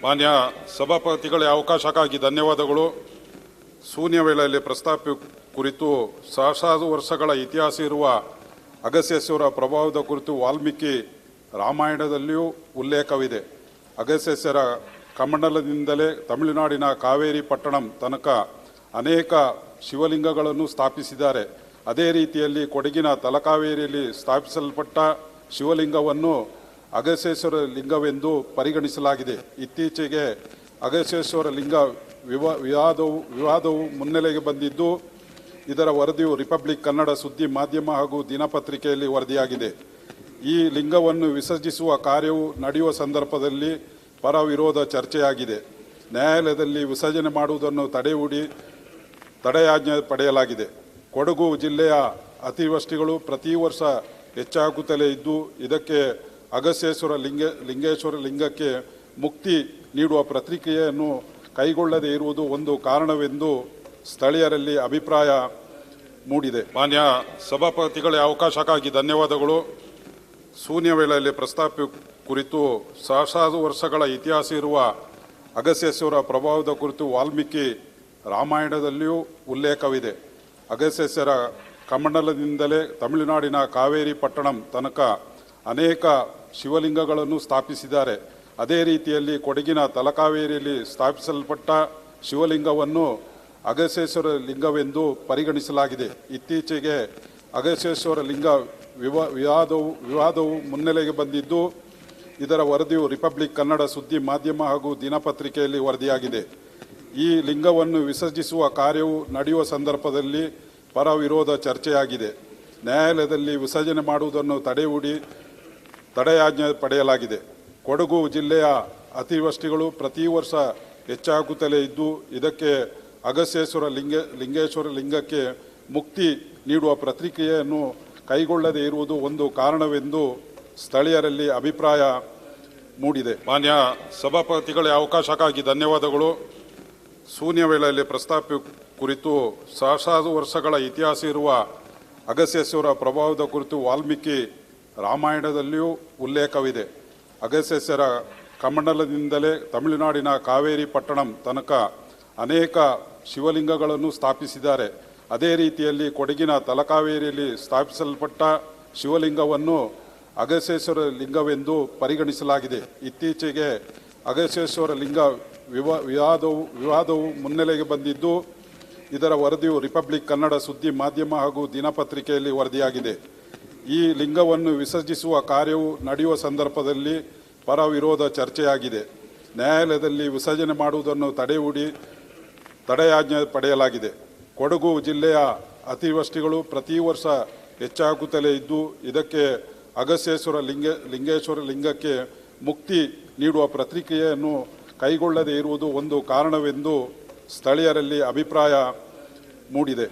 ಮಾನ್ಯ ಸಭಾಪತಿಗಳೇ, ಅವಕಾಶಕ್ಕಾಗಿ ಧನ್ಯವಾದಗಳು. ಶೂನ್ಯ ವೇಳೆಯಲ್ಲಿ ಪ್ರಸ್ತಾಪ ಕುರಿತು ಸಹಸ್ರಾರು ವರ್ಷಗಳ ಇತಿಹಾಸ ಇರುವ ಅಗಸ್ತ್ಯೇಶ್ವರ ಪ್ರಭಾವದ ಕುರಿತು ವಾಲ್ಮೀಕಿ ರಾಮಾಯಣದಲ್ಲಿಯೂ ಉಲ್ಲೇಖವಿದೆ. ಅಗಸ್ತ್ಯೇಶ್ವರ ಕಮಂಡಲದಿಂದಲೇ ತಮಿಳುನಾಡಿನ ಕಾವೇರಿ ಪಟ್ಟಣಂ ತನಕ ಅನೇಕ ಶಿವಲಿಂಗಗಳನ್ನು ಸ್ಥಾಪಿಸಿದ್ದಾರೆ. ಅದೇ ರೀತಿಯಲ್ಲಿ ಕೊಡಗಿನ ತಲಕಾವೇರಿಯಲ್ಲಿ ಸ್ಥಾಪಿಸಲ್ಪಟ್ಟ ಶಿವಲಿಂಗವನ್ನು ಅಗಸ್ತ್ಯೇಶ್ವರ ಲಿಂಗವೆಂದು ಪರಿಗಣಿಸಲಾಗಿದೆ. ಇತ್ತೀಚೆಗೆ ಅಗಸ್ತ್ಯೇಶ್ವರ ಲಿಂಗ ವಿವಾದವು ಮುನ್ನೆಲೆಗೆ ಬಂದಿದ್ದು, ಇದರ ವರದಿಯು ರಿಪಬ್ಲಿಕ್ ಕನ್ನಡ ಸುದ್ದಿ ಮಾಧ್ಯಮ ಹಾಗೂ ದಿನಪತ್ರಿಕೆಯಲ್ಲಿ ವರದಿಯಾಗಿದೆ. ಈ ಲಿಂಗವನ್ನು ವಿಸರ್ಜಿಸುವ ಕಾರ್ಯವು ನಡೆಯುವ ಸಂದರ್ಭದಲ್ಲಿ ಪರ ವಿರೋಧ ಚರ್ಚೆಯಾಗಿದೆ. ನ್ಯಾಯಾಲಯದಲ್ಲಿ ವಿಸರ್ಜನೆ ಮಾಡುವುದನ್ನು ತಡೆಯಾಜ್ಞೆ ಪಡೆಯಲಾಗಿದೆ. ಕೊಡಗು ಜಿಲ್ಲೆಯ ಅತಿವೃಷ್ಟಿಗಳು ಪ್ರತಿ ವರ್ಷ ಹೆಚ್ಚಾಗುತ್ತಲೇ ಇದ್ದು, ಇದಕ್ಕೆ ಅಗಸ್ತ್ಯೇಶ್ವರ ಲಿಂಗಕ್ಕೆ ಮುಕ್ತಿ ನೀಡುವ ಪ್ರತಿಕ್ರಿಯೆಯನ್ನು ಕೈಗೊಳ್ಳದೇ ಇರುವುದು ಒಂದು ಕಾರಣವೆಂದು ಸ್ಥಳೀಯರಲ್ಲಿ ಅಭಿಪ್ರಾಯ ಮೂಡಿದೆ. ಮಾನ್ಯ ಸಭಾಪತಿಗಳೇ, ಅವಕಾಶಕ್ಕಾಗಿ ಧನ್ಯವಾದಗಳು. ಶೂನ್ಯ ವೇಳೆಯಲ್ಲಿ ಪ್ರಸ್ತಾಪ ಕುರಿತು ಸಹಸ್ರಾರು ವರ್ಷಗಳ ಇತಿಹಾಸ ಇರುವ ಅಗಸ್ತ್ಯೇಶ್ವರ ಪ್ರಭಾವದ ಕುರಿತು ವಾಲ್ಮೀಕಿ ರಾಮಾಯಣದಲ್ಲಿಯೂ ಉಲ್ಲೇಖವಿದೆ. ಅಗಸ್ತ್ಯೇಶ್ವರ ಕಮಂಡಲದಿಂದಲೇ ತಮಿಳುನಾಡಿನ ಕಾವೇರಿ ಪಟ್ಟಣಂ ತನಕ ಅನೇಕ ಶಿವಲಿಂಗಗಳನ್ನು ಸ್ಥಾಪಿಸಿದ್ದಾರೆ. ಅದೇ ರೀತಿಯಲ್ಲಿ ಕೊಡಗಿನ ತಲಕಾವೇರಿಯಲ್ಲಿ ಸ್ಥಾಪಿಸಲ್ಪಟ್ಟ ಶಿವಲಿಂಗವನ್ನು ಅಗಸ್ತ್ಯೇಶ್ವರ ಲಿಂಗವೆಂದು ಪರಿಗಣಿಸಲಾಗಿದೆ. ಇತ್ತೀಚೆಗೆ ಅಗಸ್ತ್ಯೇಶ್ವರ ಲಿಂಗ ವಿವಾದವು ಮುನ್ನೆಲೆಗೆ ಬಂದಿದ್ದು, ಇದರ ವರದಿಯು ರಿಪಬ್ಲಿಕ್ ಕನ್ನಡ ಸುದ್ದಿ ಮಾಧ್ಯಮ ಹಾಗೂ ದಿನಪತ್ರಿಕೆಯಲ್ಲಿ ವರದಿಯಾಗಿದೆ. ಈ ಲಿಂಗವನ್ನು ವಿಸರ್ಜಿಸುವ ಕಾರ್ಯವು ನಡೆಯುವ ಸಂದರ್ಭದಲ್ಲಿ ಪರ ವಿರೋಧ ಚರ್ಚೆಯಾಗಿದೆ. ನ್ಯಾಯಾಲಯದಲ್ಲಿ ವಿಸರ್ಜನೆ ಮಾಡುವುದನ್ನು ತಡೆಯಾಜ್ಞೆ ಪಡೆಯಲಾಗಿದೆ. ಕೊಡಗು ಜಿಲ್ಲೆಯ ಅತಿವೃಷ್ಟಿಗಳು ಪ್ರತಿ ವರ್ಷ ಹೆಚ್ಚಾಗುತ್ತಲೇ ಇದ್ದು, ಇದಕ್ಕೆ ಅಗಸ್ತ್ಯೇಶ್ವರ ಲಿಂಗಕ್ಕೆ ಮುಕ್ತಿ ನೀಡುವ ಪ್ರತಿಕ್ರಿಯೆಯನ್ನು ಕೈಗೊಳ್ಳದೇ ಇರುವುದು ಒಂದು ಕಾರಣವೆಂದು ಸ್ಥಳೀಯರಲ್ಲಿ ಅಭಿಪ್ರಾಯ ಮೂಡಿದೆ. ಮಾನ್ಯ ಸಭಾಪತಿಗಳೇ, ಅವಕಾಶಕ್ಕಾಗಿ ಧನ್ಯವಾದಗಳು. ಶೂನ್ಯ ವೇಳೆಯಲ್ಲಿ ಪ್ರಸ್ತಾಪ ಕುರಿತು ಸಹಸ್ರಾರು ವರ್ಷಗಳ ಇತಿಹಾಸ ಇರುವ ಅಗಸ್ತ್ಯೇಶ್ವರ ಪ್ರಭಾವದ ಕುರಿತು ವಾಲ್ಮೀಕಿ ರಾಮಾಯಣದಲ್ಲಿಯೂ ಉಲ್ಲೇಖವಿದೆ. ಅಗಸ್ತ್ಯೇಶ್ವರ ಕಮಂಡಲದಿಂದಲೇ ತಮಿಳುನಾಡಿನ ಕಾವೇರಿ ಪಟ್ಟಣಂ ತನಕ ಅನೇಕ ಶಿವಲಿಂಗಗಳನ್ನು ಸ್ಥಾಪಿಸಿದ್ದಾರೆ. ಅದೇ ರೀತಿಯಲ್ಲಿ ಕೊಡಗಿನ ತಲಕಾವೇರಿಯಲ್ಲಿ ಸ್ಥಾಪಿಸಲ್ಪಟ್ಟ ಶಿವಲಿಂಗವನ್ನು ಅಗಸ್ತ್ಯೇಶ್ವರ ಲಿಂಗವೆಂದು ಪರಿಗಣಿಸಲಾಗಿದೆ. ಇತ್ತೀಚೆಗೆ ಅಗಸ್ತ್ಯೇಶ್ವರ ಲಿಂಗ ವಿವಾದವು ಮುನ್ನೆಲೆಗೆ ಬಂದಿದ್ದು, ಇದರ ವರದಿಯು ರಿಪಬ್ಲಿಕ್ ಕನ್ನಡ ಸುದ್ದಿ ಮಾಧ್ಯಮ ಹಾಗೂ ದಿನಪತ್ರಿಕೆಯಲ್ಲಿ ವರದಿಯಾಗಿದೆ. ಈ ಲಿಂಗವನ್ನು ವಿಸರ್ಜಿಸುವ ಕಾರ್ಯವು ನಡೆಯುವ ಸಂದರ್ಭದಲ್ಲಿ ಪರ ವಿರೋಧ ಚರ್ಚೆಯಾಗಿದೆ. ನ್ಯಾಯಾಲಯದಲ್ಲಿ ವಿಸರ್ಜನೆ ಮಾಡುವುದನ್ನು ತಡೆಯಾಜ್ಞೆ ಪಡೆಯಲಾಗಿದೆ. ಕೊಡಗು ಜಿಲ್ಲೆಯ ಅತಿವೃಷ್ಟಿಗಳು ಪ್ರತಿ ವರ್ಷ ಹೆಚ್ಚಾಗುತ್ತಲೇ ಇದ್ದು, ಇದಕ್ಕೆ ಅಗಸ್ತ್ಯೇಶ್ವರ ಲಿಂಗಕ್ಕೆ ಮುಕ್ತಿ ನೀಡುವ ಪ್ರತಿಕ್ರಿಯೆಯನ್ನು ಕೈಗೊಳ್ಳದೇ ಇರುವುದು ಒಂದು ಕಾರಣವೆಂದು ಸ್ಥಳೀಯರಲ್ಲಿ ಅಭಿಪ್ರಾಯ ಮೂಡಿದೆ.